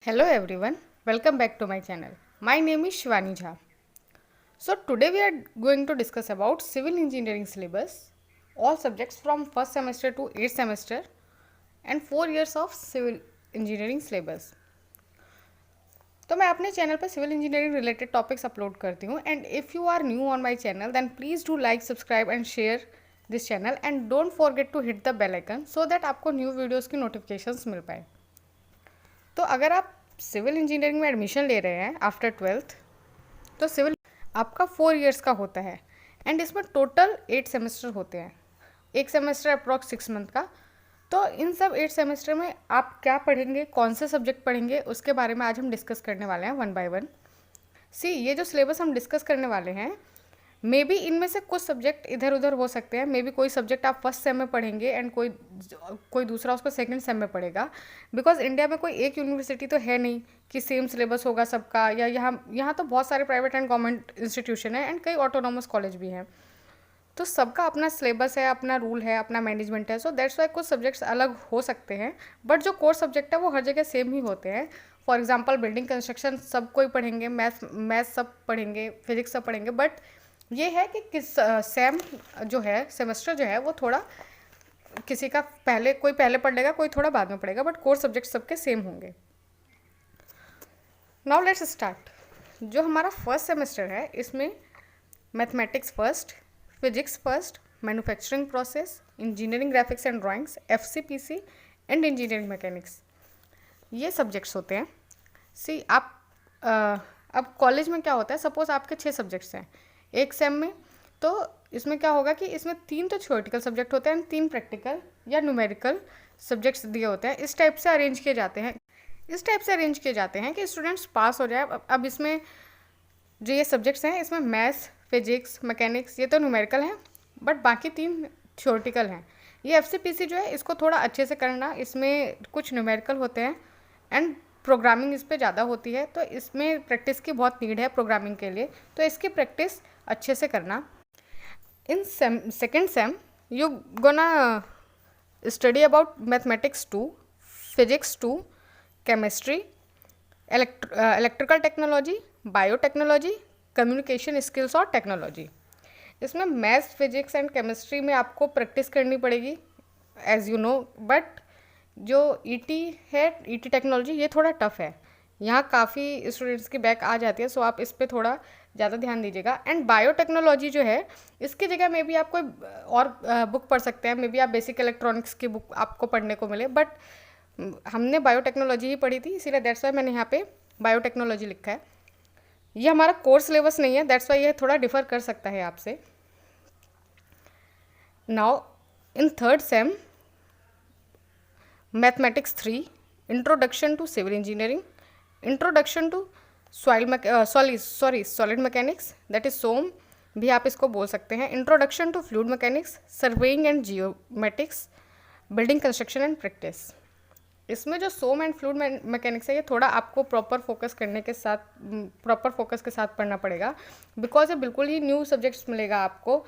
Hello everyone, welcome back to my channel. My name is Shivani Jha. So today we are going to discuss about civil engineering syllabus, all subjects from first semester to 8th semester and 4 years of civil engineering syllabus. तो मैं अपने channel पर civil engineering related topics upload करती हूँ and if you are new on my channel then please do like subscribe and share this channel and don't forget to hit the bell icon so that आपको new videos की notifications मिल पाए। तो अगर आप civil engineering में admission ले रहे हैं आफ्टर ट्वेल्थ तो सिविल आपका 4 इयर्स का होता है एंड इसमें टोटल 8 सेमेस्टर होते हैं। एक सेमेस्टर अप्रॉक्स 6 मंथ का। तो इन सब 8 सेमेस्टर में आप क्या पढ़ेंगे, कौन से सब्जेक्ट पढ़ेंगे, उसके बारे में आज हम डिस्कस करने वाले हैं वन बाय वन। ये जो सिलेबस हम डिस्कस करने वाले हैं मे बी इनमें से कुछ सब्जेक्ट इधर उधर हो सकते हैं। मे बी कोई सब्जेक्ट आप फर्स्ट सेम में पढ़ेंगे एंड कोई दूसरा उसको सेकंड सेम में पढ़ेगा। बिकॉज इंडिया में कोई एक यूनिवर्सिटी तो है नहीं कि सेम सिलेबस होगा सबका, या यहाँ तो बहुत सारे प्राइवेट एंड गवर्नमेंट इंस्टीट्यूशन है एंड कई ऑटोनॉमस कॉलेज भी हैं। तो सबका अपना सिलेबस है, अपना रूल है, अपना मैनेजमेंट है। सो दैट्स वाई कुछ सब्जेक्ट्स अलग हो सकते हैं बट जो कोर सब्जेक्ट है वो हर जगह सेम ही होते हैं। फॉर एग्जांपल बिल्डिंग कंस्ट्रक्शन सब कोई पढ़ेंगे, मैथ सब पढ़ेंगे, फिजिक्स सब पढ़ेंगे। बट ये है कि किस सेम जो है सेमेस्टर जो है वो थोड़ा किसी का कोई पहले पढ़ लेगा, कोई थोड़ा बाद में पढ़ेगा, बट कोर सब्जेक्ट सबके सेम होंगे। Now let's start. जो हमारा फर्स्ट सेमेस्टर है इसमें mathematics first, physics first, manufacturing process, engineering graphics and drawings, FCPC and engineering mechanics, ये सब्जेक्ट्स होते हैं। आप अब कॉलेज में क्या होता है, सपोज आपके 6 सब्जेक्ट्स हैं एक सेम में, तो इसमें क्या होगा कि इसमें 3 तो थ्योरेटिकल सब्जेक्ट होते हैं, 3 प्रैक्टिकल या न्यूमेरिकल सब्जेक्ट्स दिए होते हैं। इस टाइप से अरेंज किए जाते हैं कि स्टूडेंट्स पास हो जाए। अब इसमें जो ये सब्जेक्ट्स हैं इसमें मैथ्स, फिजिक्स, मैकेनिक्स ये तो न्यूमेरिकल हैं बट बाकी 3 थ्योरेटिकल हैं। ये एफसीपीसी जो है इसको थोड़ा अच्छे से करना, इसमें कुछ न्यूमेरिकल होते हैं एंड प्रोग्रामिंग इस पे ज़्यादा होती है, तो इसमें प्रैक्टिस की बहुत नीड है प्रोग्रामिंग के लिए, तो इसकी प्रैक्टिस अच्छे से करना। In second same you gonna study about mathematics 2, physics 2, chemistry, electrical technology, biotechnology, communication skills और टेक्नोलॉजी। इसमें मैथ्स, फिजिक्स एंड केमिस्ट्री में आपको प्रैक्टिस करनी पड़ेगी एज यू नो। बट जो ईटी है, ईटी टेक्नोलॉजी, ये थोड़ा टफ है, यहाँ काफ़ी स्टूडेंट्स की बैक आ जाती है। सो आप इस पर थोड़ा ज़्यादा ध्यान दीजिएगा। एंड बायोटेक्नोलॉजी जो है इसकी जगह मे बी आप कोई और बुक पढ़ सकते हैं। मे बी आप बेसिक इलेक्ट्रॉनिक्स की बुक आपको पढ़ने को मिले, बट हमने बायोटेक्नोलॉजी ही पढ़ी थी, इसीलिए दैट्स वाई मैंने यहाँ पे बायोटेक्नोलॉजी लिखा है। ये हमारा कोर्स सिलेबस नहीं है, दैट्स वाई ये थोड़ा डिफर कर सकता है आपसे। Now in third sem mathematics 3, introduction to civil engineering, introduction to solid mechanics, that is SOM भी आप इसको बोल सकते हैं, introduction to fluid mechanics, surveying and geomatics, building construction and practice. इसमें जो सोम एंड फ्लूइड मैकेनिक्स है ये थोड़ा आपको प्रॉपर फोकस के साथ पढ़ना पड़ेगा, बिकॉज ये बिल्कुल ही न्यू सब्जेक्ट्स मिलेगा आपको।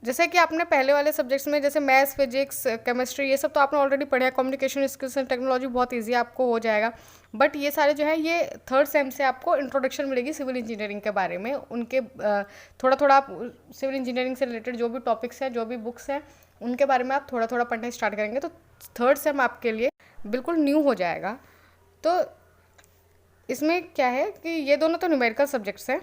जैसे कि आपने पहले वाले सब्जेक्ट्स में जैसे मैथ्स, फिजिक्स, केमिस्ट्री ये सब तो आपने ऑलरेडी पढ़ा है, कम्युनिकेशन स्किल्स एंड टेक्नोलॉजी बहुत ईजी आपको हो जाएगा। बट ये सारे जो है ये थर्ड सेम से आपको इंट्रोडक्शन मिलेगी सिविल इंजीनियरिंग के बारे में। उनके थोड़ा थोड़ा आप सिविल इंजीनियरिंग से रिलेटेड जो भी टॉपिक्स हैं, जो भी बुक्स हैं, उनके बारे में आप थोड़ा थोड़ा पढ़ना स्टार्ट करेंगे तो थर्ड सेम आपके लिए बिल्कुल न्यू हो जाएगा। तो इसमें क्या है कि ये दोनों तो न्यूमेरिकल सब्जेक्ट्स हैं,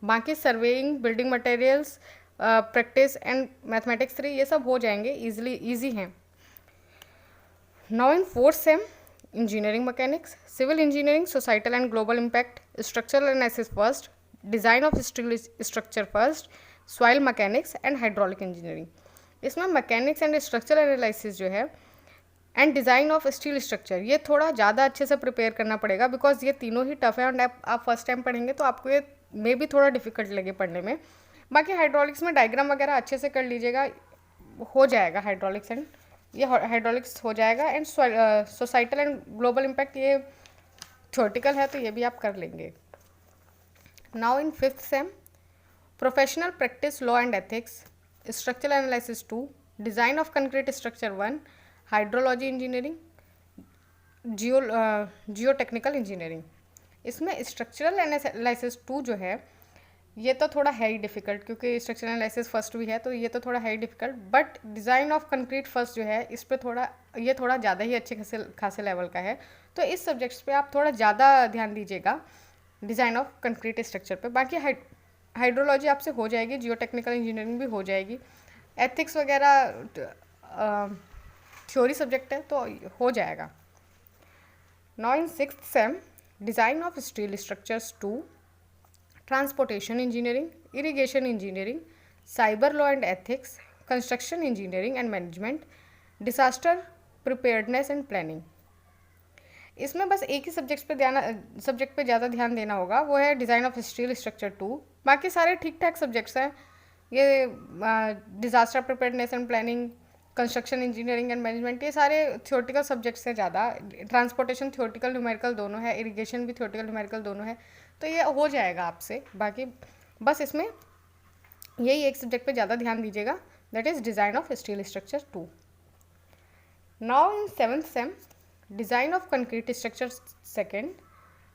बाकी surveying, building materials, practice and mathematics 3 ये सब हो जाएंगे, ईजी हैं। Now in fourth sem engineering mechanics, civil engineering, societal and global impact, structural analysis first, design of steel structure first, soil mechanics and hydraulic engineering. इसमें mechanics and structural analysis जो है and design of steel structure ये थोड़ा ज़्यादा अच्छे से prepare करना पड़ेगा, बिकॉज ये तीनों ही टफ है एंड आप फर्स्ट टाइम पढ़ेंगे तो आपको ये मे भी थोड़ा डिफिकल्ट लगे पढ़ने में। बाकी हाइड्रोलिक्स में डायग्राम वगैरह अच्छे से कर लीजिएगा, हो जाएगा हाइड्रोलिक्स हो जाएगा। And societal and global impact ये थ्योरेटिकल है तो ये भी आप कर लेंगे। Now in fifth sem professional practice, law and ethics, structural analysis 2, design of concrete structure 1, hydrology engineering, geotechnical engineering. इसमें स्ट्रक्चरल एनालिसिस 2 जो है ये तो थोड़ा है ही डिफ़िकल्ट, क्योंकि स्ट्रक्चरल एनालिसिस फर्स्ट भी है तो ये तो थोड़ा है ही difficult, but design of concrete first जो है इस पे ये थोड़ा ज़्यादा ही अच्छे खासे लेवल का है। तो इस सब्जेक्ट्स पे आप थोड़ा ज़्यादा ध्यान दीजिएगा डिज़ाइन ऑफ कंक्रीट स्ट्रक्चर पे। बाकी हाइड्रोलॉजी आपसे हो जाएगी, जियो टेक्निकल इंजीनियरिंग भी हो जाएगी, एथिक्स वगैरह थ्योरी सब्जेक्ट है तो हो जाएगा। Now in 6th same, design of steel structures 2, transportation engineering, irrigation engineering, cyber law and ethics, construction engineering and management, disaster preparedness and planning. इसमें बस एक ही सब्जेक्ट पे ज़्यादा ध्यान देना होगा, वो है डिज़ाइन ऑफ स्टील स्ट्रक्चर 2। बाकी सारे ठीक ठाक सब्जेक्ट्स हैं, ये disaster preparedness and planning, construction engineering and management, ये सारे थियोरेटिकल सब्जेक्ट्स हैं ज़्यादा। ट्रांसपोर्टेशन थियोरेटिकल न्यूमेरिकल दोनों है, इरिगेशन भी थियोरेटिकल न्यूमेरिकल दोनों है, तो ये हो जाएगा आपसे। बाकी बस इसमें यही एक सब्जेक्ट पे ज़्यादा ध्यान दीजिएगा, that is design of steel structure 2। Now in 7th same, design of concrete structure 2,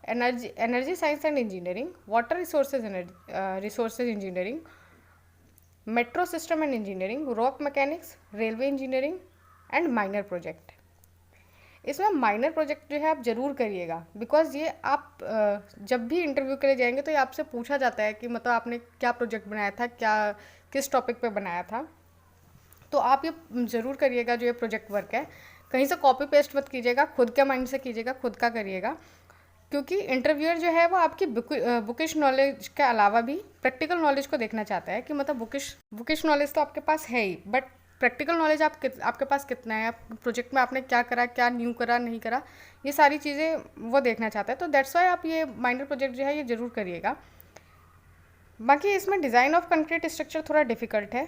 energy science and engineering, water resources engineering, metro system and engineering, rock mechanics, railway engineering and minor project. इसमें minor project जो है आप ज़रूर करिएगा, because ये आप जब भी इंटरव्यू के लिए जाएंगे तो ये आपसे पूछा जाता है कि मतलब आपने क्या प्रोजेक्ट बनाया था, किस टॉपिक पे बनाया था। तो आप ये ज़रूर करिएगा, जो ये प्रोजेक्ट वर्क है कहीं से कॉपी पेस्ट मत कीजिएगा, खुद के माइंड से कीजिएगा, खुद का करिएगा, क्योंकि इंटरव्यूअर जो है वो आपकी बुकिश नॉलेज के अलावा भी प्रैक्टिकल नॉलेज को देखना चाहता है कि मतलब बुकिश नॉलेज तो आपके पास है ही, बट प्रैक्टिकल नॉलेज आपके पास कितना है, प्रोजेक्ट में आपने क्या करा, क्या न्यू करा, नहीं करा, ये सारी चीज़ें वो देखना चाहता है। तो दैट्स वाई आप ये माइनर प्रोजेक्ट जो है ये ज़रूर करिएगा। बाकी इसमें डिज़ाइन ऑफ कंक्रीट स्ट्रक्चर थोड़ा डिफ़िकल्ट है,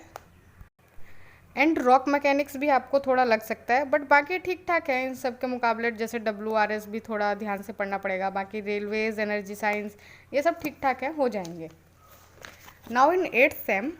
एंड रॉक मैकेनिक्स भी आपको थोड़ा लग सकता है, बट बाकी ठीक ठाक है इन सब के मुकाबले। जैसे WRS भी थोड़ा ध्यान से पढ़ना पड़ेगा, बाकी रेलवेज, एनर्जी साइंस, ये सब ठीक ठाक है, हो जाएंगे। Now in 8th sem,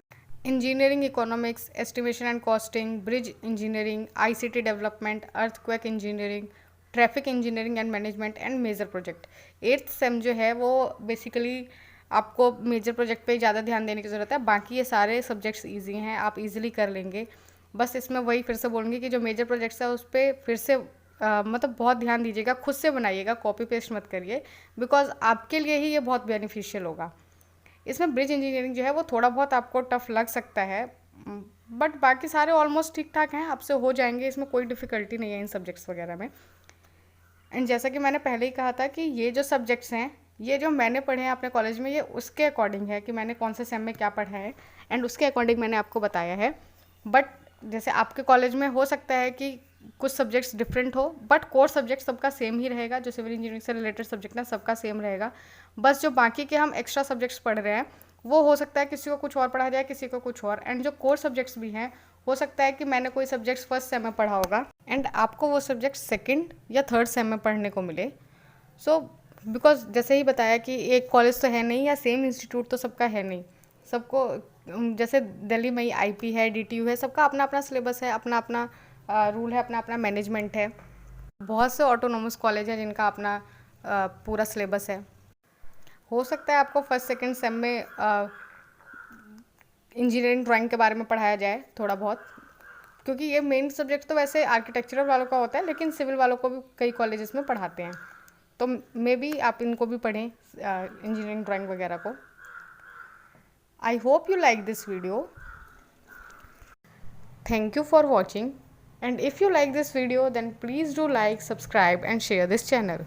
engineering economics, estimation and costing, bridge engineering, ICT development, earthquake engineering, traffic engineering and management and major project. 8th sem जो है वो बेसिकली आपको मेजर प्रोजेक्ट पे ज़्यादा ध्यान देने की ज़रूरत है, बाकी ये सारे सब्जेक्ट्स ईजी हैं, आप इजीली कर लेंगे। बस इसमें वही फिर से बोलूँगी कि जो मेजर प्रोजेक्ट्स है उस पर फिर से मतलब बहुत ध्यान दीजिएगा, खुद से बनाइएगा, कॉपी पेस्ट मत करिए, बिकॉज आपके लिए ही ये बहुत बेनिफिशियल होगा। इसमें ब्रिज इंजीनियरिंग जो है वो थोड़ा बहुत आपको टफ लग सकता है, बट बाकी सारे ऑलमोस्ट ठीक ठाक हैं, आपसे हो जाएंगे, इसमें कोई डिफ़िकल्टी नहीं है इन सब्जेक्ट्स वगैरह में। एंड जैसा कि मैंने पहले ही कहा था कि ये जो सब्जेक्ट्स हैं, ये जो मैंने पढ़े हैं अपने कॉलेज में, ये उसके अकॉर्डिंग है कि मैंने कौन से सेम में क्या पढ़ा है, एंड उसके अकॉर्डिंग मैंने आपको बताया है। बट जैसे आपके कॉलेज में हो सकता है कि कुछ सब्जेक्ट्स डिफरेंट हो, बट कोर सब्जेक्ट सबका सेम ही रहेगा, जो सिविल इंजीनियरिंग से रिलेटेड सब्जेक्ट है सबका सेम रहेगा। बस जो बाकी के हम एक्स्ट्रा सब्जेक्ट्स पढ़ रहे हैं वो हो सकता है किसी को कुछ और पढ़ा जाए, किसी को कुछ और, एंड जो कोर सब्जेक्ट्स भी हैं हो सकता है कि मैंने कोई सब्जेक्ट्स फर्स्ट सेम में पढ़ा होगा एंड आपको वो सब्जेक्ट सेकंड या थर्ड सेम में पढ़ने को मिले। सो बिकॉज जैसे ही बताया कि एक कॉलेज तो है नहीं या सेम इंस्टीट्यूट तो सबका है नहीं, सबको जैसे दिल्ली में ही IP है, DTU है, सबका अपना अपना सिलेबस है, अपना अपना रूल है, अपना अपना मैनेजमेंट है। बहुत से ऑटोनोमस कॉलेज हैं जिनका अपना पूरा सिलेबस है। हो सकता है आपको फर्स्ट सेकंड सेम में इंजीनियरिंग ड्राइंग के बारे में पढ़ाया जाए थोड़ा बहुत, क्योंकि ये मेन सब्जेक्ट तो वैसे आर्किटेक्चरल वालों का होता है, लेकिन सिविल वालों को भी कई कॉलेजेस में पढ़ाते हैं, तो मे बी आप इनको भी पढ़ें इंजीनियरिंग ड्राइंग वगैरह को। I hope you like this video, thank you for watching, and if you like this video then please do like, subscribe and share this channel.